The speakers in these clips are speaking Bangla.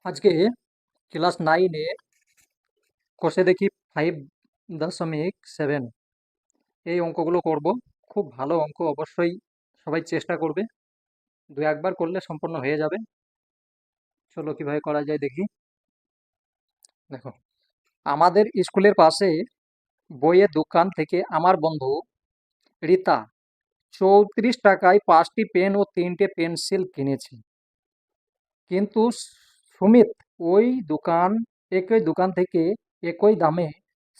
আজকে ক্লাস 9-এ কষে দেখি 5.7 এই অঙ্কগুলো করব। খুব ভালো অঙ্ক, অবশ্যই সবাই চেষ্টা করবে। দু একবার করলে সম্পূর্ণ হয়ে যাবে। চলো কিভাবে করা যায় দেখি। দেখো, আমাদের স্কুলের পাশে বইয়ের দোকান থেকে আমার বন্ধু রীতা 34 টাকায় 5টি পেন ও 3টে পেন্সিল কিনেছে। কিন্তু সুমিত ওই দোকান একই দোকান থেকে একই দামে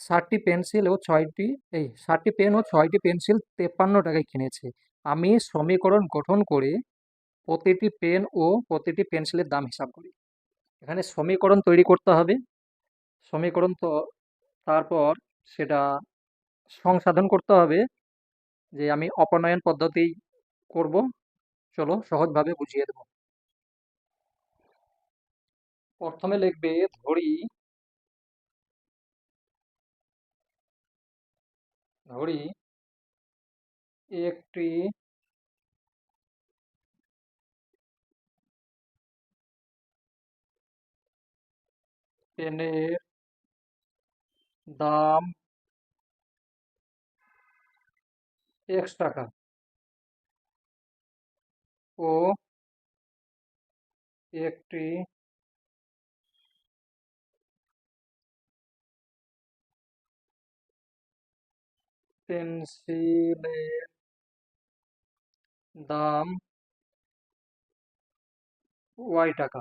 60টি পেন ও 6টি পেন্সিল 53 টাকায় কিনেছে। আমি সমীকরণ গঠন করে প্রতিটি পেন ও প্রতিটি পেন্সিলের দাম হিসাব করি। এখানে সমীকরণ তৈরি করতে হবে। সমীকরণ তো তারপর সেটা সংসাধন করতে হবে, যে আমি অপনয়ন পদ্ধতি করব। চলো সহজভাবে বুঝিয়ে দেব। প্রথমে লিখবে ধরি, ধরি একটি পেনের দাম X টাকা ও একটি পেন্সিলের দাম Y টাকা।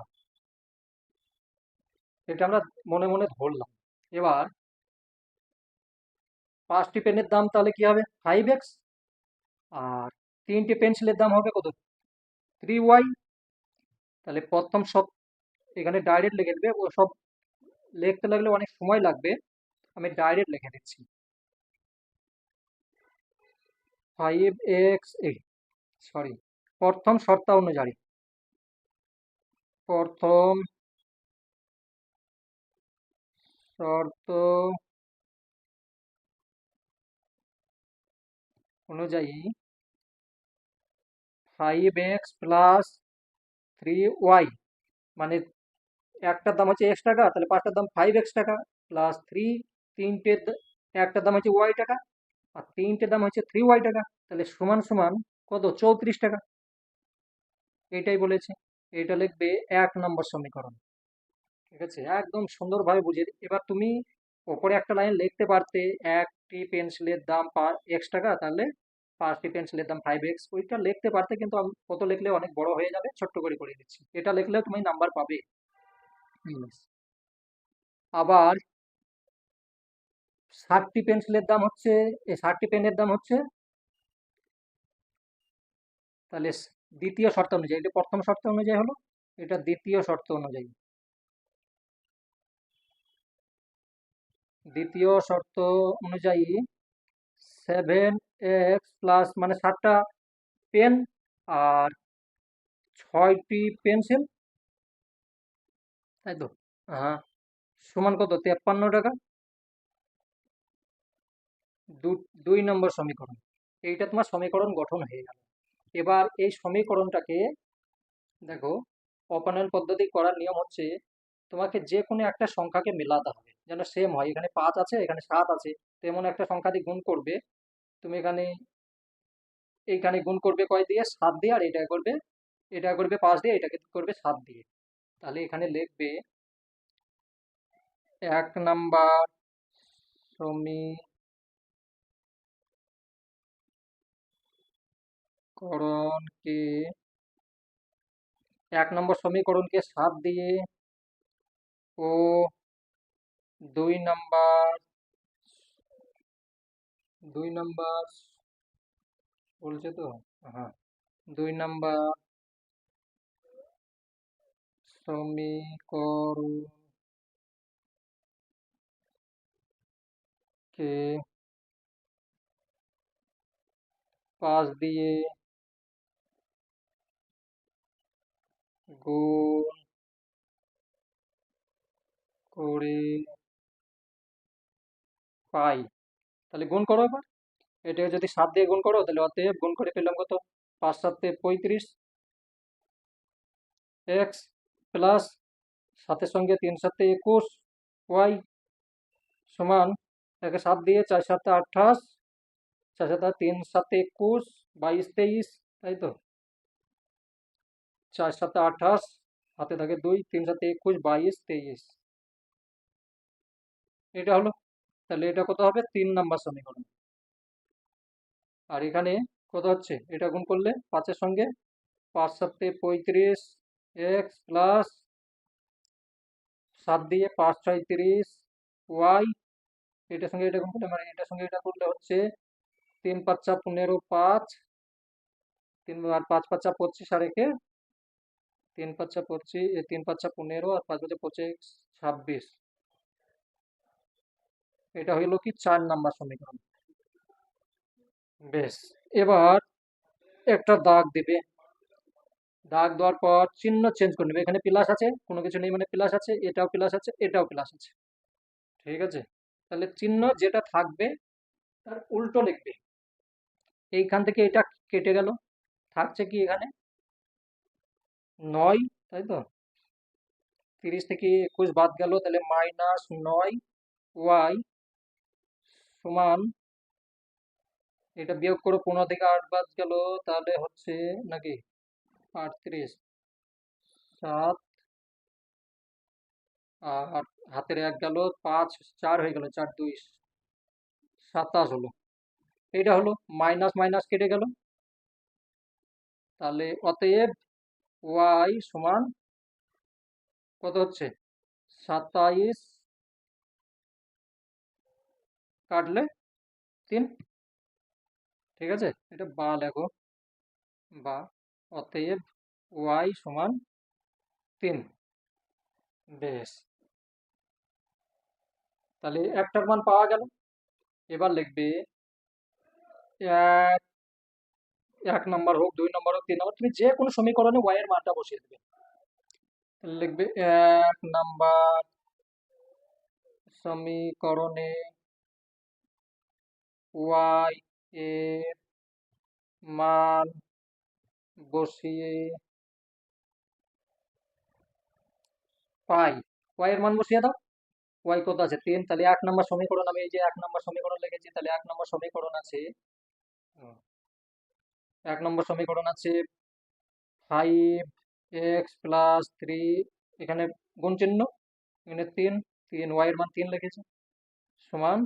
এটা আমরা মনে মনে ধরলাম। এবার 5টি পেনের দাম তাহলে কি হবে 5X, আর 3টে পেন্সিলের দাম হবে কত 3Y। তাহলে প্রথম সব এখানে ডাইরেক্ট লিখে দেবে, ও সব লিখতে লাগলে অনেক সময় লাগবে, আমি ডাইরেক্ট লিখে দিচ্ছি। 5X, সরি, প্রথম শর্ত অনুযায়ী, প্রথম শর্ত অনুযায়ী 5X প্লাস 3Y, মানে একটার দাম হচ্ছে X টাকা, তাহলে 5টার দাম 5X টাকা, প্লাস একটার দাম হচ্ছে Y টাকা, আর 3টের দাম হচ্ছে 3Y টাকা, তাহলে সমান সমান কত 34 টাকা। এটাই বলেছে। এটা লিখবে 1 নম্বর সমীকরণ। ঠিক আছে, একদম সুন্দরভাবে বুঝিয়ে এবার তুমি ওপরে একটা লাইন লিখতে পারতে, একটি পেন্সিলের দাম X টাকা, তাহলে 5টি পেন্সিলের দাম 5X, ওইটা লিখতে পারতে, কিন্তু আমি কত লিখলে অনেক বড় হয়ে যাবে, ছোট্ট করে দিচ্ছি। এটা লিখলে তুমি নাম্বার পাবে। হুম। আবার 60টি পেন্সিলের দাম হচ্ছে, এই 60টি পেনের দাম হচ্ছে, তাহলে দ্বিতীয় শর্ত অনুযায়ী, এটা প্রথম শর্ত অনুযায়ী হলো, এটা দ্বিতীয় শর্ত অনুযায়ী। দ্বিতীয় শর্ত অনুযায়ী 7X প্লাস, মানে 7টা পেন আর 6টি পেন্সিল, তাই তো? হ্যাঁ, সমান কত 53 টাকা। 2 নম্বর সমীকরণ। এইটা তোমার সমীকরণ গঠন হয়ে গেল। এবার এই সমীকরণটাকে দেখো, অপনয়ন পদ্ধতি করার নিয়ম হচ্ছে, তোমাকে যে কোনো একটা সংখ্যাকে মেলাতে হবে যেন সেম হয়। এখানে 5 আছে, এখানে 7 আছে, তেমন একটা সংখ্যা দিয়ে গুণ করবে। তুমি এখানে এইখানে গুণ করবে কয় দিয়ে 7 দিয়ে, আর এটা করবে 5 দিয়ে, এটাকে করবে 7 দিয়ে। তাহলে এখানে লিখবে 1 নম্বর সমীকরণকে 7 দিয়ে ও 2 নম্বর 2 নম্বর বলছে তো, হ্যাঁ, 2 নম্বর সমীকরণকে 5 দিয়ে গুণ করে পাই। তাহলে গুণ করো এবার। এটাকে যদি 7 দিয়ে গুণ করো, তাহলে অতএব গুণ করে পেলাম কত 5 7 35, X প্লাস সাতের সঙ্গে 3 সাতে 21, ওয়াই সমান, একে 7 দিয়ে 4 সাতে 28, 4 সাতে 3 সাতে 21, 22 23, তাই তো? 4 সাতে 28, হাতে থাকে 2, 3 সাতে 21, 22 23, এটা হলো। তাহলে এটা কত হবে? 3 নাম্বার সমীকরণ। আর এখানে কত হচ্ছে? এটা গুণ করলে 5-এর সঙ্গে 5 সাতে 35, এক্স প্লাস 7 দিয়ে 5 6 30, ওয়াই, এটার সঙ্গে এটা গুণ করলে মানে এটার সঙ্গে এটা করলে হচ্ছে 3 5 15, 5 3 আর 5 5 25, আর একে 3 5 25, 3 5 15 আর 5 5 25, 26। এটা হইলো কি 4 নাম্বার সমীকরণ। বেশ, এবার একটা দাগ দিবে। দাগ দেওয়ার পর চিহ্ন চেঞ্জ করে নেবে। এখানে প্লাস আছে, কোনো কিছু নেই মানে প্লাস আছে, এটাও প্লাস আছে, এটাও প্লাস আছে, ঠিক আছে? তাহলে চিহ্ন যেটা থাকবে তার উল্টো লিখবে। এইখান থেকে এটা কেটে গেল, থাকছে কি এখানে 9, তাই তো? 30 থেকে 21 বাদ গেল, তাহলে -9 ওয়াই সমান, এটা বিয়োগ করো, 15 থেকে 8 বাদ গেল, তাহলে হচ্ছে নাকি 38, 7 আর হাতের 1 গেল, 5 4 হয়ে গেল, 4 2 27 হলো। এটা হলো, মাইনাস মাইনাস কেটে গেল, তাহলে অতএব ওয়াই সমান কত হচ্ছে? 27 কাটলে 3, ঠিক আছে? এটা বা লেখো, বা অতএব ওয়াই সমান 3। বেশ, তাহলে একটার মান পাওয়া গেল। এবার লিখবে এক, 1 নম্বর হোক, 2 নম্বর হোক, 3 নম্বর, তুমি যে কোনো সমীকরণে ওয়াই এর মানটা বসিয়ে দেবে। তাহলে লিখবে 1 নম্বর সমীকরণে ওয়াই এর মান বসিয়ে পাই। ওয়াই এর মান বসিয়ে দাও। ওয়াই কত আছে? 3। তাহলে 1 নম্বর সমীকরণ, আমি এই যে 1 নম্বর সমীকরণ লিখেছি, তাহলে 1 নম্বর সমীকরণ আছে, হুম, 1 নম্বর সমীকরণ আছে 5x+3, এখানে গুণ চিহ্ন, এখানে 3, ওয়াই এর মান 3 লিখেছি, সমান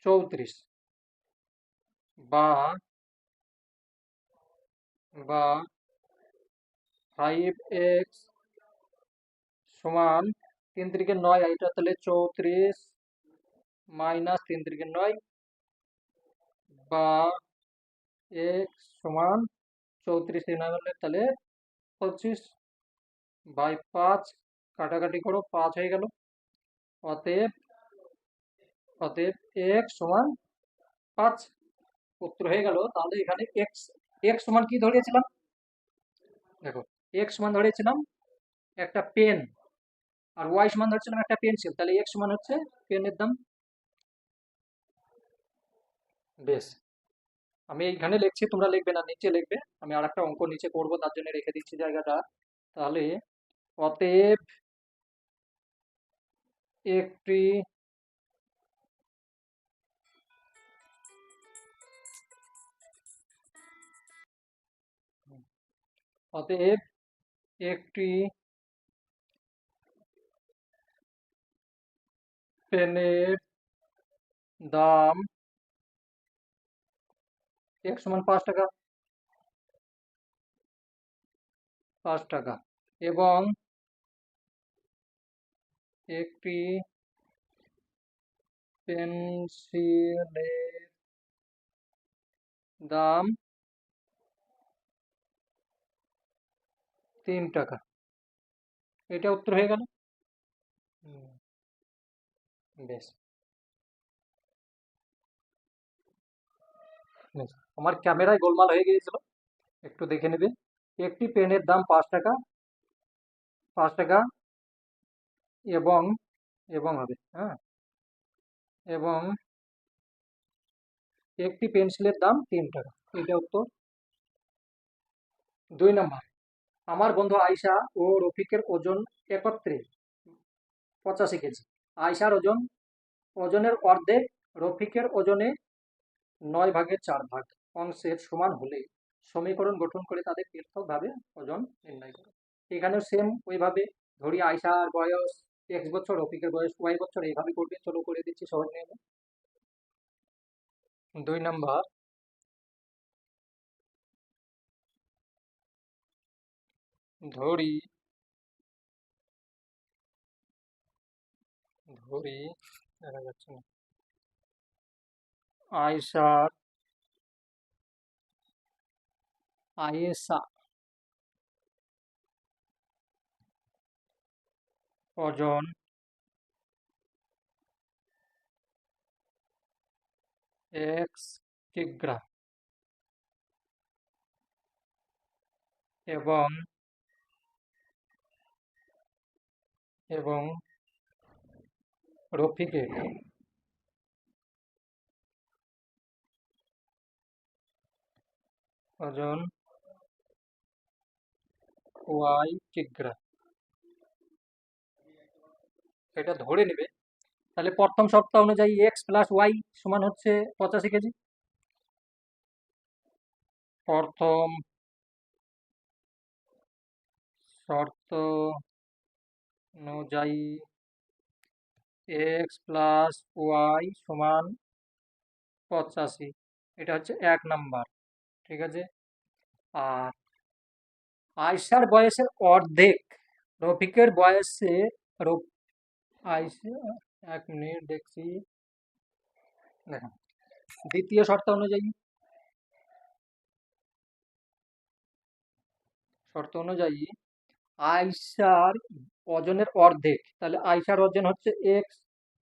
34, বা বা 5x সমান 3 3 9, এটা তাহলে 34 মাইনাস 3 3 9, বা x সমান 34 3 হলে তাহলে 25/5, কাটাকাটি করো, 5 হয়ে গেল। অতএব অতএব x সমান 5, উত্তর হয়ে গেল। তাহলে এখানে x সমান কি ধরেছিলাম? দেখো, x সমান ধরেছিলাম একটা পেন, আর y সমান ধরেছিলাম একটা পেন্সিল, তাহলে x সমান হচ্ছে পেনের দাম। বেশ, আমি এইখানে লিখছি, তোমরা লিখবে না, নিচে লিখবে। আমি আর একটা অঙ্ক নিচে করব, তার জন্য রেখে দিচ্ছি জায়গাটা। তাহলে অতএব একটি অতএব একটি পেনের দাম x সমান 5 টাকা, 5 টাকা, এবং একটি পেন্সিলের দাম 3 টাকা। এটা উত্তর হয়ে গেল। হুম, বেশ, বেশ। আমার ক্যামেরায় গোলমাল হয়ে গিয়েছিল, একটু দেখে নেবে। একটি পেনের দাম 5 টাকা, 5 টাকা, এবং হবে, হ্যাঁ, এবং একটি পেন্সিলের দাম 3 টাকা, এটা উত্তর। 2 নাম্বার, আমার বন্ধু আয়শা ও রফিকের ওজন একত্রে 85 কেজি। আয়শার ওজনের অর্ধেক রফিকের ওজনে 9 ভাগের 4 ভাগ অংশের সমান হলে সমীকরণ গঠন করে তাদের পৃথকভাবে ওজন নির্ণয় করো। এখানেও সেম ওইভাবে ধরি আয়শার বয়স X বছর, রফিকের বয়স Y বছর, এইভাবে করবে। চলো করে দিচ্ছি সহজ নিয়মে। 2 নম্বর, ধরি ধরি দেখা যাচ্ছে না, আয়শার আয়েশা ওজন X কিগ্রা এবং এবং রফিকের ওজন Y কিগ্রা, এটা ধরে নেবে। তাহলে প্রথম শর্ত অনুযায়ী X+Y সমান হচ্ছে 85 কেজি। প্রথম শর্ত অনুযায়ী X+Y সমান 85, এটা হচ্ছে 1 নাম্বার। ঠিক আছে। আর আয়শার বয়সের অর্ধেক রফিকের বয়সে আয়শা, 1 মিনিট দেখছি। দেখেন, দ্বিতীয় শর্ত অনুযায়ী আয়শার ওজনের অর্ধেক, তাহলে আয়শার ওজন হচ্ছে X,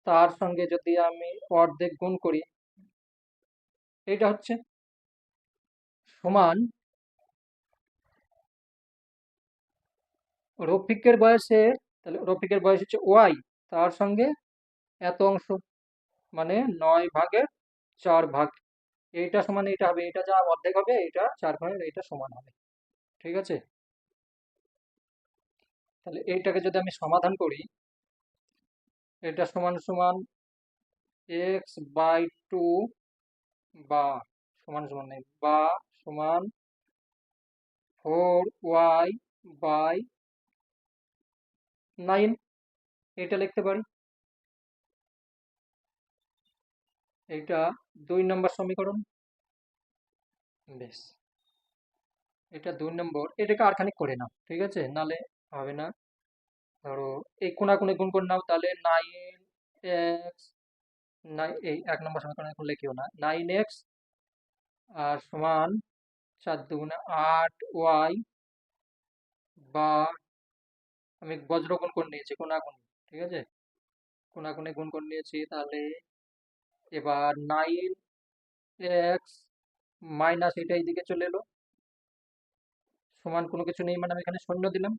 তার সঙ্গে যদি আমি অর্ধেক গুণ করি, এটা হচ্ছে সমান রফিকের বয়সে, তাহলে রফিকের বয়স হচ্ছে Y, তার সঙ্গে এত অংশ, মানে 9 ভাগের 4 ভাগ। এইটা সমান এইটা হবে, এটা যা অর্ধেক হবে এটা 4 ভাগের এইটা সমান হবে। ঠিক আছে। তাহলে এইটাকে যদি আমি সমাধান করি, এটা সমান সমান X/2 বা সমান সমান নেই, বা সমান 4Y/9, এটা লিখতে পারি। এটা 2 নম্বর সমীকরণ। বেশ, এটা 2 নম্বর। এটাকে আর খানিক করে নাও, ঠিক আছে, নালে হবে না। ধরো এই কোণাকুণি গুণ করে নাও, তাহলে 9x, এই 1 নম্বর সমীকরণ এখন লিখিও না, 9x আর সমান 4×2=8y, বা আমি বজ্র গুণ করে নিয়েছি কোণাকুণি, ঠিক আছে, কোণাকুণি গুণ করে নিয়েছি। তাহলে এবার 9x মাইনাস এটা এইদিকে চলে এলো, সমান কোনো কিছু নেই মানে আমি এখানে শূন্য দিলাম।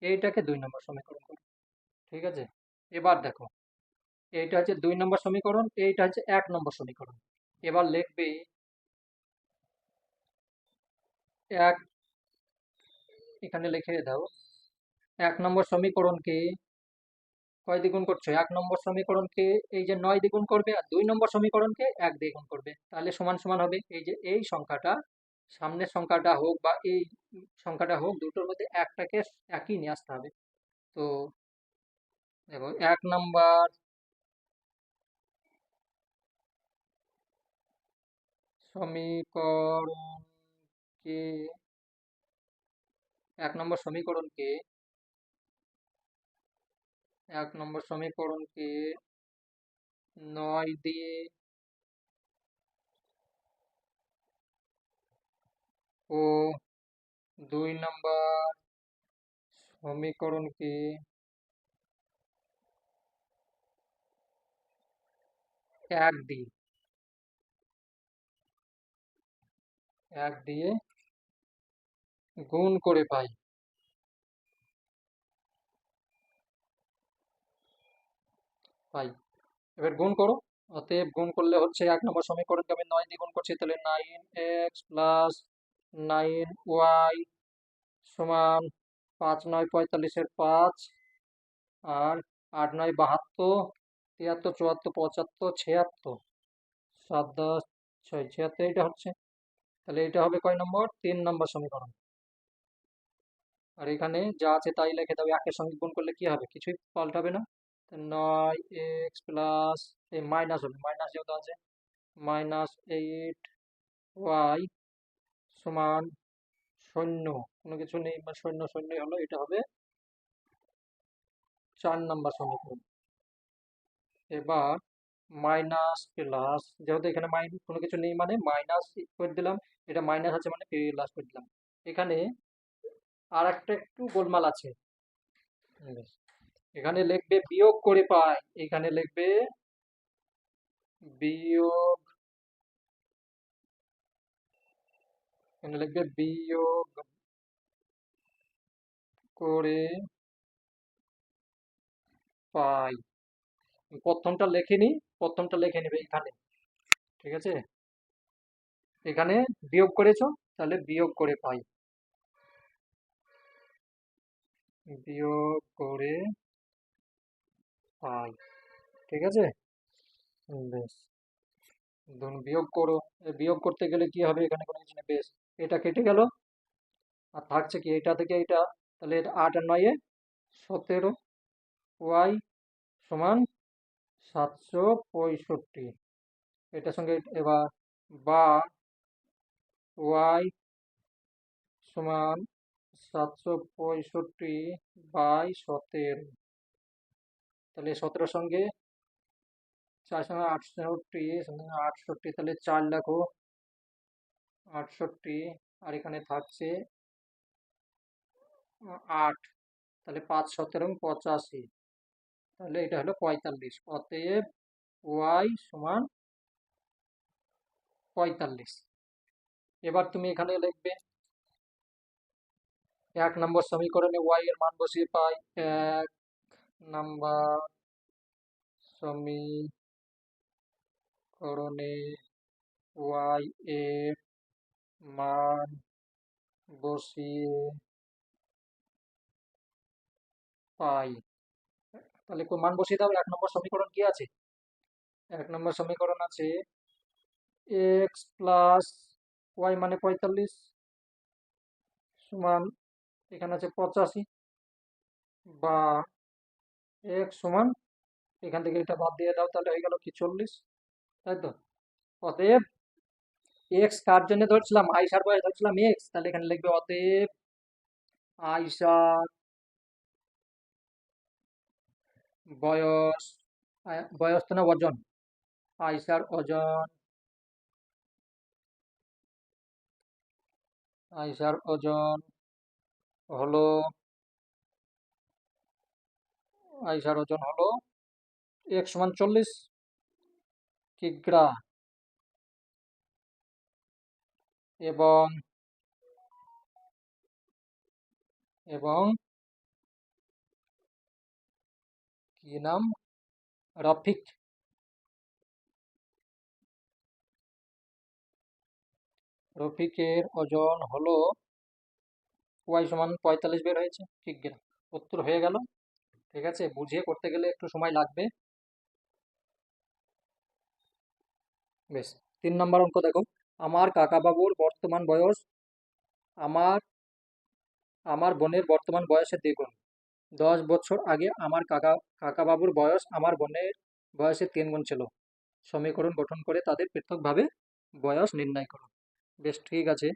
এইটাকে 2 নম্বর সমীকরণ করো। ঠিক আছে। এবার দেখো, এইটা হচ্ছে 2 নম্বর সমীকরণ, এইটা হচ্ছে 1 নম্বর সমীকরণ। এবার লিখবে এক, এখানে লিখে দাও 1 নম্বর সমীকরণকে কয় দ্বিগুণ করছো, 1 নম্বর সমীকরণকে এই যে 9 দ্বিগুণ করবে, আর 2 নম্বর সমীকরণকে 1 দ্বিগুণ করবে, তাহলে সমান সমান হবে এই যে এই সংখ্যাটা, সামনের সংখ্যাটা হোক বা এই সংখ্যাটা হোক, দুটোর মধ্যে একটাকে একই নিয়ে আসতে হবে। তো দেখো 1 নম্বর সমীকরণকে 1 নম্বর সমীকরণকে 1 নম্বর সমীকরণকে 9 দিয়ে ও 2 নম্বর সমীকরণকে 1 দিয়ে গুণ করে পাই। এবার গুণ করো। অতএব গুণ করলে হচ্ছে 1 নম্বর সমীকরণকে আমি 9 দিয়ে গুণ করছি, তাহলে 9x + 9y সমান 5 9 45-এর 5, আর 8 9 72, 73 74 75 76, 7 10 6 76, এটা হচ্ছে। তাহলে এটা হবে কয় নম্বর? 3 নম্বর সমীকরণ। আর এখানে যা আছে তাই লিখে দেবে, একের সঙ্গে গুণ করলে কি হবে? কিছুই পাল্টাবে না। 9x প্লাস, এই মাইনাস হবে, মাইনাস যেহেতু আছে, -8y সমান শূন্য, কোনো কিছু নেই বা শূন্য শূন্যই হলো, এটা হবে 4 নম্বর সমীকরণ। এবার মাইনাস প্লাস, যেহেতু এখানে কোনো কিছু নেই মানে মাইনাস করে দিলাম, এটা মাইনাস আছে মানে প্লাস করে দিলাম। এখানে আর একটা একটু গোলমাল আছে, এখানে লিখবে বিয়োগ করে পাই, এখানে লিখবে বিয়োগ, এখানে লিখবে বিয়োগ করে পাই। প্রথমটা লেখিনি, প্রথমটা লিখে নেবে এখানে, ঠিক আছে? এখানে বিয়োগ করেছো, তাহলে বিয়োগ করে পাই, বিয়োগ করে পাই, ঠিক আছে? বেশ, ধরুন বিয়োগ করো, বিয়োগ করতে গেলে কি হবে? এখানে কোনো কিছু নেই, বেশ, এটা কেটে গেল, আর থাকছে কি এটা থেকে এটা, তাহলে এটা 8 আর 9 17, ওয়াই সমান 765, এটার সঙ্গে এবার বা ওয়াই সমান 765/17, তাহলে 17 সঙ্গে 4 সঙ্গে 68, 68, তাহলে 4 লেখো, 68, আর এখানে থাকছে 8, তাহলে 5 17 85, তাহলে এটা হলো 45। অতএব ওয়াই সমান 45। এবার তুমি এখানে লিখবে 1 নম্বর সমীকরণে ওয়াই এর মান বসিয়ে পাই 1 নম্বর সমীকরণে ওয়াই এর মান বসিয়ে পাই। তাহলে মান বসিয়ে দাও। 1 নম্বর সমীকরণ কি আছে? 1 নম্বর সমীকরণ আছে এক্স প্লাস ওয়াই মানে 45 সমান, এখানে আছে 85, বা এক্স সমান, এখান থেকে এটা বাদ দিয়ে দাও, তাহলে হয়ে গেল কি 40, তাই তো? অতএব এক্স কার জন্য ধরছিলাম? আইসার বয়স ধরছিলাম এক্স, তাহলে এখানে লিখবে অতএব আইসার বয়স, বয়স তো না, ওজন, আইসার ওজন, আইসার ওজন হলো, আইসার ওজন হলো এক্স সমান 40 কিগ্রা, এবং এবং কি নাম, রফিক, রফিকের ওজন হলো ওয়াই সমান 45 বের হয়েছে কিগ্রা, উত্তর হয়ে গেল। ঠিক আছে, বুঝিয়ে করতে গেলে একটু সময় লাগবে। বেশ, 3 নম্বর অঙ্ক দেখো, আমার কাকা বাবুর বর্তমান বয়স আমার আমার বোনের বর্তমান বয়সের দ্বিগুণ। 10 বছর আগে আমার কাকা বাবুর বয়স আমার বোনের বয়সের 3 গুণ ছিল। সমীকরণ গঠন করে তাদের পৃথকভাবে বয়স নির্ণয় করো। বেশ, ঠিক আছে,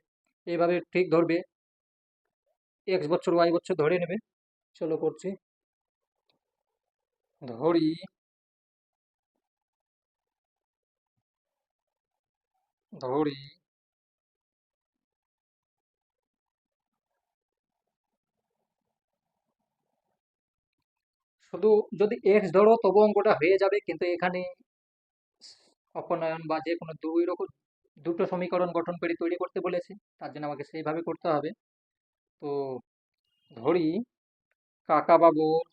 এইভাবে ঠিক ধরবে, এক্স বছর ওয়াই বছর ধরে নেবে। চলো করছি, ধরি ধরি শুধু যদি এক্স ধরো তবু অঙ্কটা হয়ে যাবে, কিন্তু এখানে অপনয়ন বা যে কোনো দুটো সমীকরণ গঠন করে তৈরি করতে বলেছে, তার জন্য আমাকে সেইভাবে করতে হবে। তো ধরি কাকা বাবুর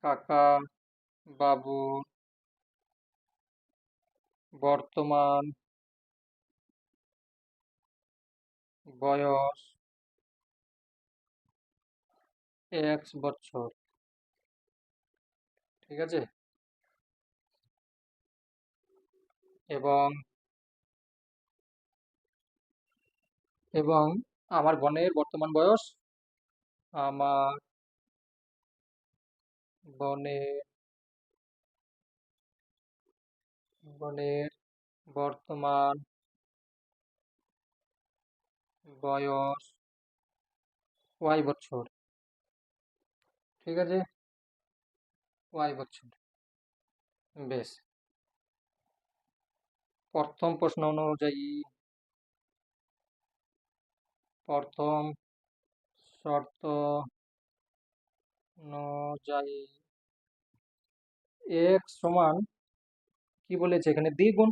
কাকা বাবুর বর্তমান বয়স x বছর। ঠিক আছে। এবং এবং আমার বোনের বর্তমান বয়স, আমার বোনের বোনের বর্তমান বয়স y বছর। ঠিক আছে, y বছর। বেশ। প্রথম প্রশ্ন অনুযায়ী, প্রথম শর্ত অনুযায়ী x সমান কি বলেছে এখানে, দ্বিগুণ।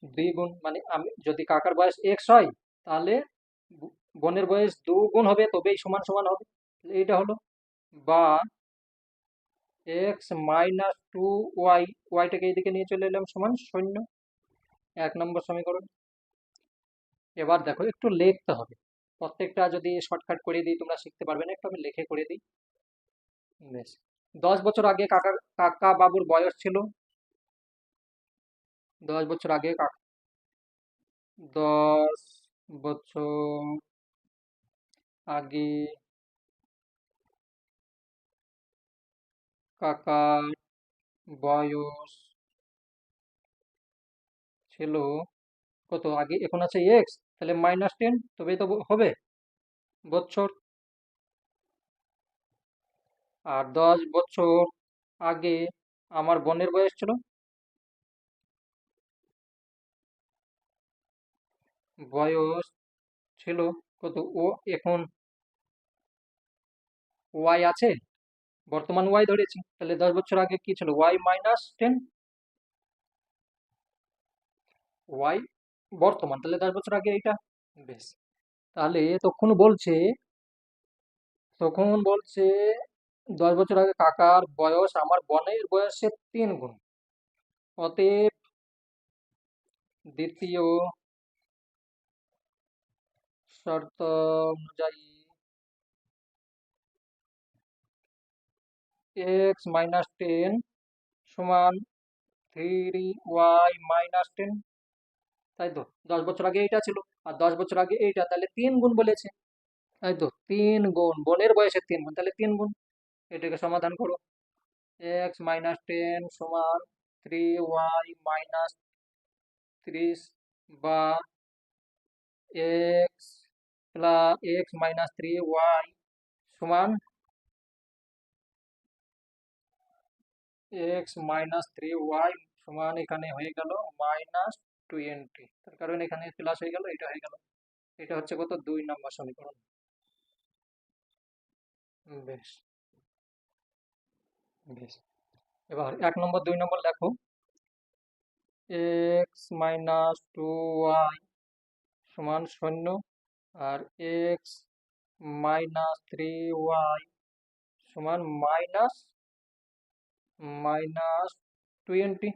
দ্বিগুণ মানে আমি যদি কাকার বয়স x হয়, তাহলে বোনের বয়স দুগুণ হবে, তবেই সমান সমান হবে। এইটা হলো। বা x-2y, ওয়াইটাকে এইদিকে নিয়ে চলে এলাম, সমান 0। 1 নম্বর সমীকরণ। এবার দেখো একটু লিখতে হবে, প্রত্যেকটা যদি শর্টকাট করে দিই তোমরা শিখতে পারবে না, একটু আমি লিখে করে দিই। বেশ। 10 বছর আগে কাকা বাবুর বয়স ছিল, 10 বছর আগে 10 বছর আগে কাকার বয়স ছিল কত, আগে এখন আছে এক্স, তাহলে -10, তবেই তো হবে বছর। আর 10 বছর আগে আমার বোনের বয়স ছিল, বয়স ছিল কত, ও এখন ওয়াই আছে, বর্তমান ওয়াই ধরেছি, তাহলে 10 বছর আগে কি ছিল, y-10, ওয়াই বর্তমান, তাহলে 10 বছর আগে এইটা। বেশ। তাহলে তখন বলছে 10 বছর আগে কাকার বয়স আমার বোনের বয়সের 3 গুণ। অতএব দ্বিতীয় শর্ত অনুযায়ী x-10 সমান 3y-10, তাই তো। 10 বছর আগে এইটা ছিল, আর 10 বছর আগে এইটা, তাহলে 3 গুণ বলেছে, তাই তো। 3 গুণ, বোনের বয়সের 3 গুণ, তাহলে 3 গুণ। এটাকে সমাধান করো। x-10 সমান 3y-30, বা x-3y সমান x-3y সমান, এখানে হয়ে গেল -20, তার কারণ এখানে প্লাস হয়ে গেল, এটা হয়ে গেল। এটা হচ্ছে কত, 2 নম্বর সমীকরণ। বেশ। বেশ। এবার 1 নম্বর 2 নম্বর দেখো। x-2y সমান 0, আর x-3y সমান -20।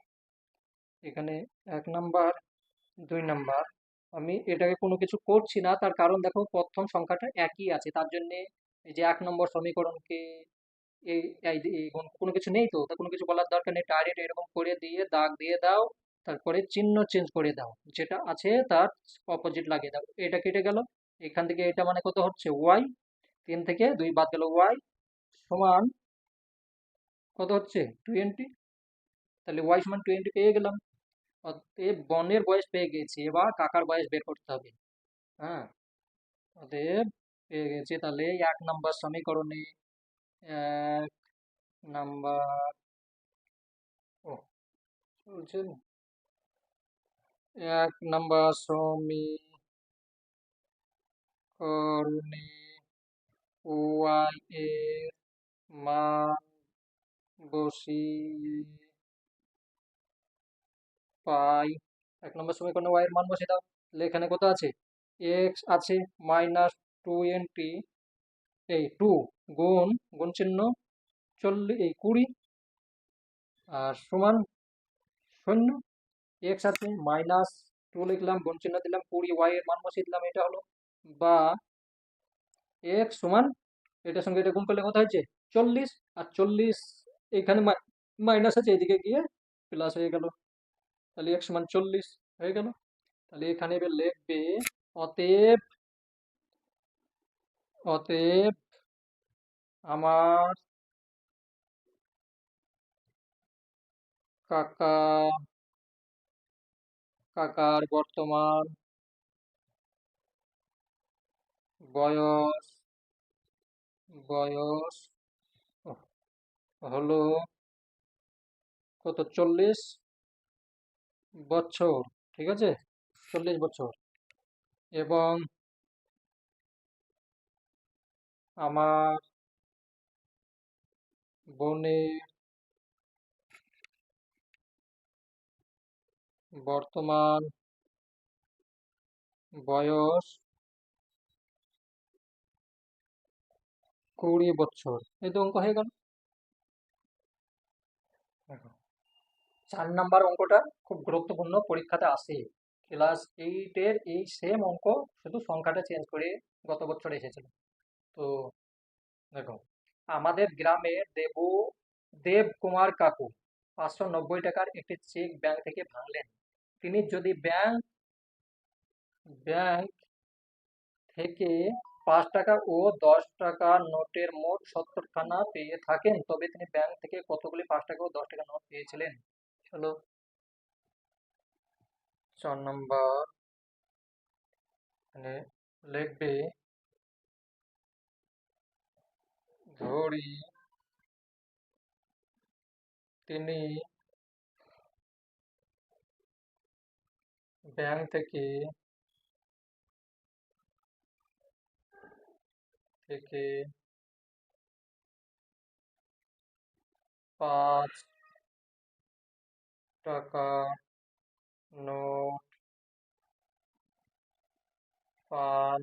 এখানে 1 নম্বর 2 নম্বর, আমি এটাকে কোনো কিছু করছি না, তার কারণ দেখো প্রথম সংখ্যাটা একই আছে, তার জন্যে এই যে 1 নম্বর সমীকরণকে এই কোনো কিছু নেই তো, তা কোনো কিছু বলার দরকার নেই, ডাইরেক্ট এরকম করে দিয়ে দাগ দিয়ে দাও, তারপরে চিহ্ন চেঞ্জ করে দাও, যেটা আছে তার অপোজিট লাগিয়ে দাও, এটা কেটে গেল। এখান থেকে এটা মানে কত হচ্ছে, ওয়াই। 3 থেকে 2 বাদ গেল, ওয়াই সমান কত হচ্ছে, 20। তাহলে ওয়াই সমান 20 পেয়ে গেলাম। অতএব বনের বয়স পেয়ে গেছি, এবার কাকার বয়স বের করতে হবে। হ্যাঁ, অতএব পেয়ে গেছি, তাহলে 1 নম্বর সমীকরণে, 1 নম্বর, ও চলছে না। 1 নম্বর সমীকরণে ওয়াই এর মান বসিয়ে পাই। 1 নম্বর সমীকরণে ওয়াই এর মান বসিয়ে দাও, তাহলে এখানে কত আছে, এক্স আছে -20, এই 2 গুণ, গুণ চিহ্ন 40, এই 20, আর সমান 0। এক্স আছে টু লিখলাম, গুণ চিহ্ন দিলাম, 20 এর মান বসিয়ে দিলাম, এটা হলো। বা এক্স সমান, এটার সঙ্গে এটা গুণ করলে কত হচ্ছে 40, আর 40 এখানে মাইনাস আছে, এদিকে গিয়ে প্লাস হয়ে গেল। তাহলে এক্স সমান 40 হয়ে গেল। তাহলে এখানে এবার লিখবে অতএব, অতএব আমার কাকা, কাকার বর্তমান বয়স, বয়স হলো কত, 40 বছর। ঠিক আছে, 40 বছর। এবং আমার বোনের বর্তমান বয়স 20 বছর। এই তো অঙ্ক হয়ে গেল। দেখো, 4 নাম্বার অঙ্কটা খুব গুরুত্বপূর্ণ, পরীক্ষাতে আসে। ক্লাস 8-এর এই সেম অঙ্ক, শুধু সংখ্যাটা চেঞ্জ করে গত বছর এসেছিল। তো দেখো, আমাদের গ্রামে দেব কুমার কাকু 590 টাকার একটি চেক ব্যাংক থেকে ভাঙলেন। তিনি যদি ব্যাংক ব্যাংক থেকে 5 টাকা ও 10 টাকার নোটের মোট 70 খানা পেয়ে থাকেন, তবে তিনি ব্যাংক থেকে কতগুলি 5 টাকা ও 10 টাকার নোট পেয়েছিলেন? চলো, 4 নম্বর মানে লিখবে, ধরি তিনি ব্যাংক থেকে 5 টাকা নোট পান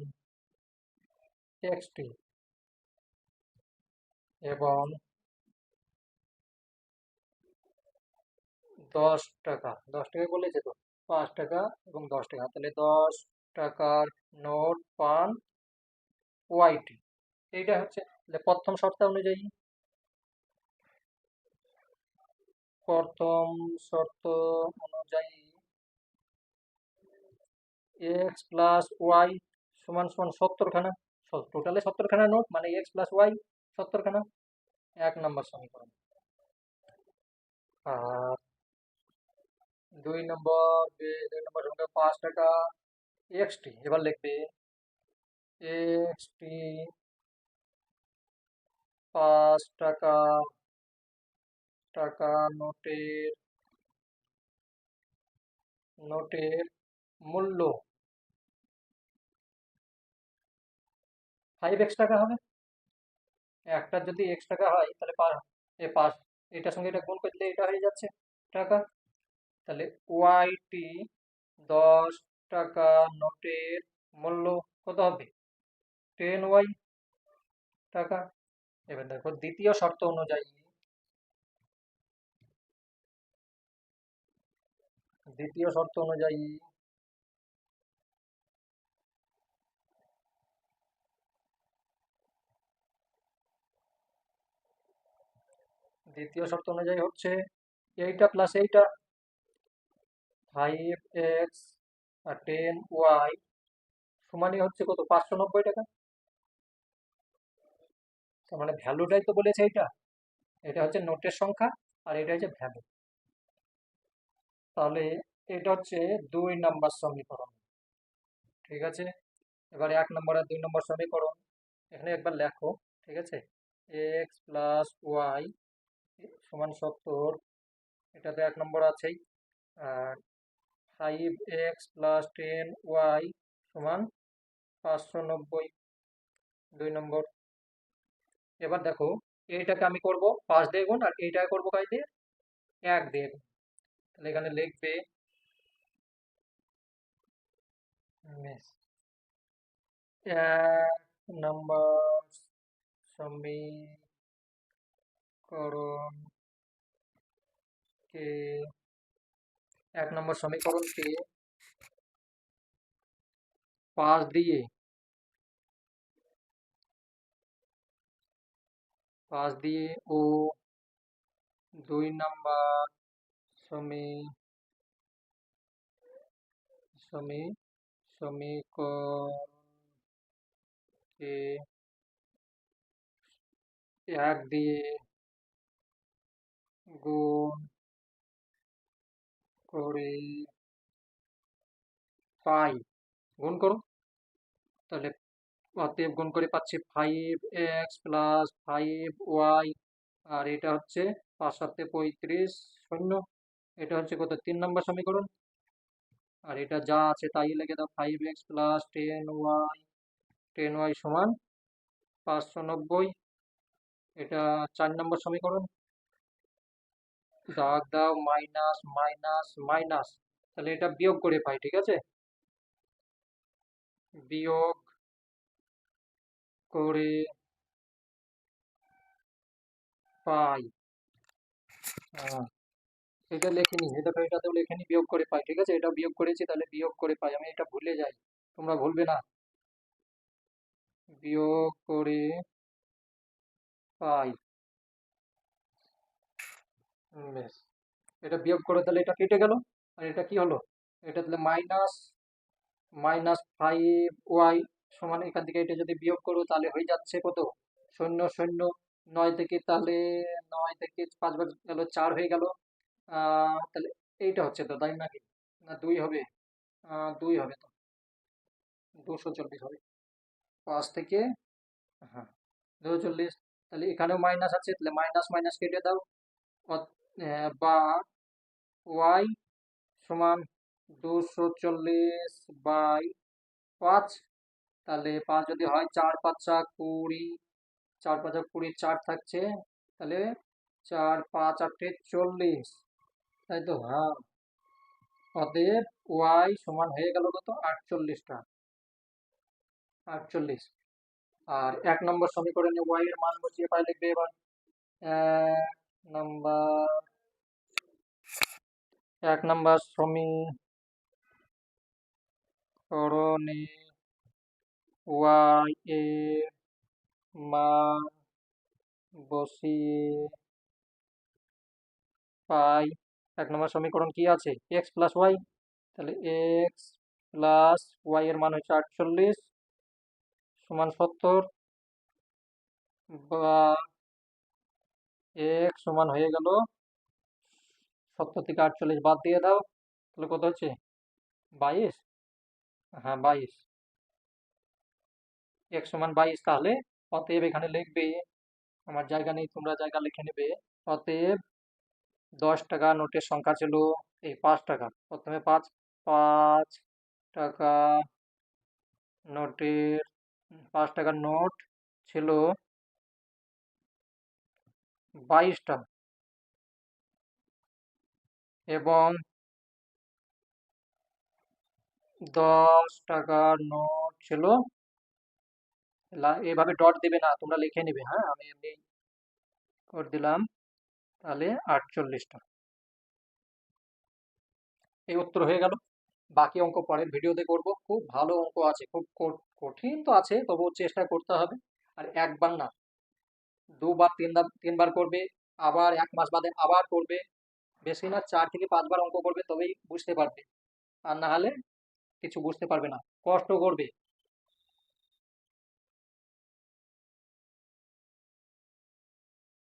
টেক্সটি, এবং 10 টাকা বলেছে তো, 5 টাকা এবং 10 টাকা, তাহলে 10 টাকার নোট পান ওয়াইটি। এইটা হচ্ছে, তাহলে প্রথম শর্ত অনুযায়ী এক্স প্লাস ওয়াই সমান সমান 70 খানা, টোটালে 70 খানা নোট, মানে এক্স প্লাস ওয়াই 70 খানা। 1 নম্বর সমীকরণ। আর 2 নম্বর সমীকরণ, 5 টাকা এক্সটি। এবার লিখবে এক্সটি 5 টাকা টাকা নোটের নোটের মূল্য 5 টাকা হবে। একটা যদি টাকা হয়, তাহলে এ পাঁচ, এটার সঙ্গে এটা গুণ করে দিলে এটা হয়ে যাচ্ছে টাকা। তাহলে ওয়াইটি 10 টাকা নোটের মূল্য কত হবে, 10 টাকা। এবার দেখো, দ্বিতীয় শর্ত অনুযায়ী হচ্ছে এইটা প্লাস এইটা, 5x আর 10y সমানই হচ্ছে কত, 590 টাকা। তার মানে ভ্যালুটাই তো বলেছে এইটা, এটা হচ্ছে নোটের সংখ্যা, আর এটা হচ্ছে ভ্যালু। তাহলে এটা হচ্ছে 2 নম্বর সমীকরণ। ঠিক আছে, এবার 1 নম্বর আর 2 নম্বর সমীকরণ এখানে একবার লেখো। ঠিক আছে, এক্স প্লাস ওয়াই সমান 70, এটাতে 1 নম্বর আছেই। আর 5x প্লাস 10y সমান 590, 2 নম্বর। এবার দেখো, এইটাকে আমি করব 5 দিয়ে গুণ, আর এইটাকে করবো কয় দিয়ে, 1 দিয়ে গুণ। তাহলে এখানে লিখবে 1 নম্বর সমীকরণকে 1 নম্বর সমীকরণকে 5 দিয়ে 5 দিয়ে ও 2 নাম্বার সমী সমী সমীকরণকে 1 দিয়ে গুণ করে পাই। গুণ করো, তাহলে অতএব গুণ করে পাচ্ছি 5x প্লাস 5y, আর এটা হচ্ছে 5 7 35 শূন্য। এটা হচ্ছে কত, 3 নম্বর সমীকরণ। আর এটা যা আছে তাই লিখে দাও, 5x প্লাস 10y সমান 590। এটা 4 নম্বর সমীকরণ। দাগ দাও, মাইনাস মাইনাস মাইনাস, তাহলে এটা বিয়োগ করে পাই, ঠিক আছে, বিয়োগ করে পাই। এটা লেখিনি, এটাতেও লেখিনি, বিয়োগ করে পাই, ঠিক আছে, এটা বিয়োগ করেছি, তাহলে বিয়োগ করে পাই, আমি এটা ভুলে যাই, তোমরা ভুলবে না। বিয়োগ করে পাই, বেশ। এটা বিয়োগ করে তাহলে এটা কেটে গেল, আর এটা কি হলো, এটা তাহলে মাইনাস -5y সমান, এখান থেকে এটা যদি বিয়োগ করো তাহলে হয়ে যাচ্ছে কত, 0 0, 9 থেকে, তাহলে 9 থেকে 5 বার গেল 4 হয়ে গেল। তাহলে এইটা হচ্ছে তো, তাই নাকি, না 2 হবে, 2 হবে তো, 240 হবে 5 থেকে, হ্যাঁ 240। তাহলে এখানেও মাইনাস আছে, তাহলে মাইনাস মাইনাস কেটে দাও, বা ওয়াই সমান 240/5। তাহলে 5 যদি হয়, 4 5 20, 4 5 20, 4 থাকছে, তাহলে 4 5 8 40, তাই তো, হ্যাঁ। অতএব ওয়াই সমান হয়ে গেল কত, 48টা, 48। আর 1 নম্বর সমীকরণে ওয়াই এর মান বসিয়ে পাই লিখবে এবার। এক নাম্বার 1 নম্বর সমীকরণে ওয়াই এর মান বসিয়ে পাই। 1 নম্বর সমীকরণ কি আছে, এক্স প্লাস ওয়াই, তাহলে এক্স প্লাস ওয়াই এর মান হচ্ছে 48 সমান 70, বা এক্স সমান হয়ে গেল 70 থেকে 48 বাদ দিয়ে দাও, তাহলে কত হচ্ছে, 22, হ্যাঁ 22, এক্স সমান 22। তাহলে অতএব এখানে লিখবে, আমার জায়গা নেই, তোমরা জায়গা লিখে নেবে। অতএব 10 টাকা নোটের সংখ্যা ছিল, এই 5 টাকা, প্রথমে 5 টাকা নোটের, 5 টাকার নোট ছিল 22টা, এবং 10 টাকার নোট ছিল, এভাবে ডট দেবে না, তোমরা লিখে নেবে, হ্যাঁ, আমি এমনি করে দিলাম, তাহলে 48টা। এই উত্তর হয়ে গেল। বাকি অঙ্ক পরের ভিডিওতে করব, খুব ভালো অঙ্ক আছে, খুব কঠিন তো আছে, তবুও চেষ্টা করতে হবে। আর একবার না, 2 বার 3 বার করবে, আবার 1 মাস বাদে আবার করবে, বেশি না 4 থেকে 5 বার অঙ্ক করবে, তবেই বুঝতে পারবে, আর না হলে কিছু বুঝতে পারবে না, কষ্ট করবে।